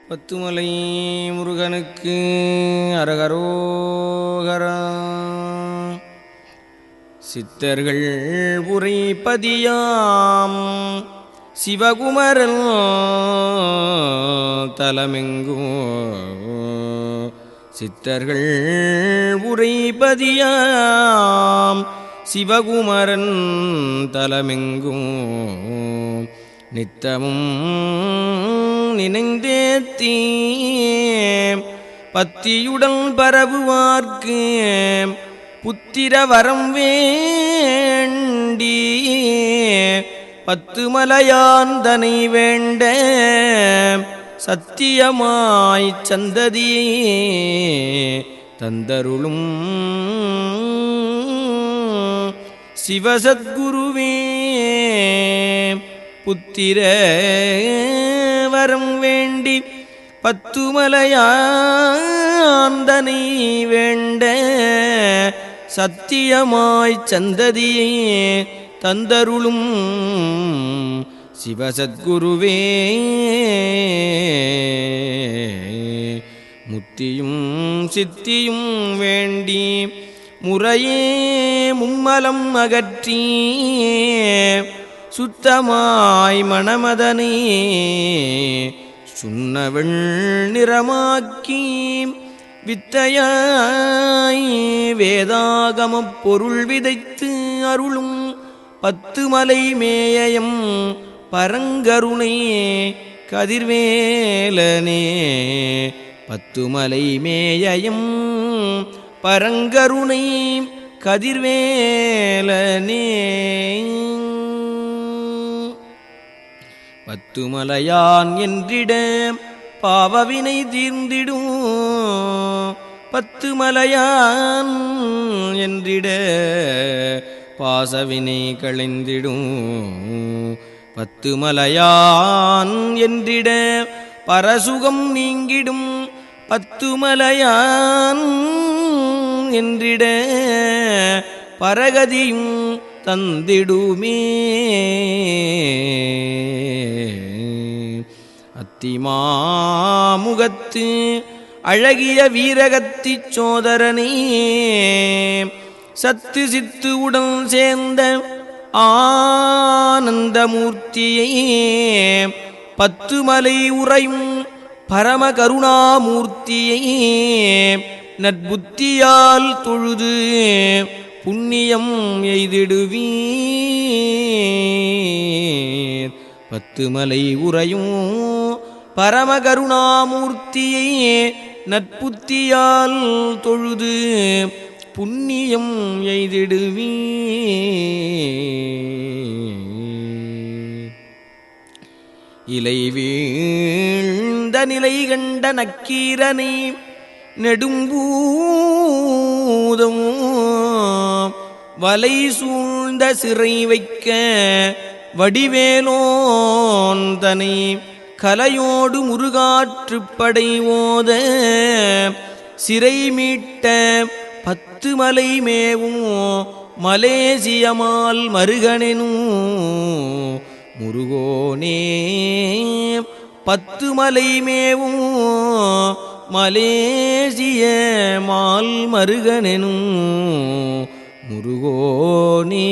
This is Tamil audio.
பத்துமலை முருகனுக்கு அரகரோகரா. சித்தர்கள் உரைப்பதியாம் சிவகுமரன் தலமெங்கும். சித்தர்கள் உரைப்பதியாம் சிவகுமரன் தலமெங்கும். நித்தமும் நினைந்தேத்தீ பத்தியுடன் பரவுவார்க்கு புத்திர வரம் வேண்டி பத்துமலையாந்தனை வேண்ட சத்தியமாய் சந்ததியே தந்தருளும் சிவசத்குருவே. புத்திர வரம் வேண்டி பத்துமலையாந்தனை வேண்ட சத்தியமாய் சந்ததியே தந்தருளும் சிவசத்குருவே. முத்தியும் சித்தியும் வேண்டி முறையே மும்மலம் அகற்றி சுத்தமாய் மணமதனே சுண்ணவள் நிறமாக்கி வித்தையாய் வேதாகமப் பொருள் விதைத்து அருளும் பத்துமலை மேயம் பரங்கருணை கதிர்வேலனே. பத்துமலை மேயம் பரங்கருணை கதிர்வேலனே. பத்துமலையான் என்றிட பாவவினை தீர்ந்திடும். பத்துமலையான் என்றிட பாசவினை களைந்திடும். பத்துமலையான் என்றிட பரசுகம் நீங்கிடும். பத்துமலையான் என்றிட பரகதியும் தந்திடுமே. அத்திமாமுகத்து அழகிய வீரகத்தி சோதரனே சத்து சித்து உடன் சேர்ந்த ஆனந்தமூர்த்தியை பத்துமலை உறையும் பரமகருணாமூர்த்தியை நற்புத்தியால் தொழுது புண்ணியம் எய்திடுவீர். பத்துமலை உறையும் பரமகருணாமூர்த்தியை நற்புத்தியால் தொழுது புண்ணியம் எய்திடுவீர். இலை வீழ்ந்த நிலை கண்ட நக்கீரனை நெடும்பூதம் வலை சூழ்ந்த சிறை வைக்க வடிவேலோன் தனை கலையோடு முருகாற்றுப்படை ஓத சிறை மீட்ட பத்துமலை மேவும் மலேசியமால் மருகனெனும் முருகோனே. பத்துமலை மேவும் மலேசிய மால் மருகனெனும் முருகோனே.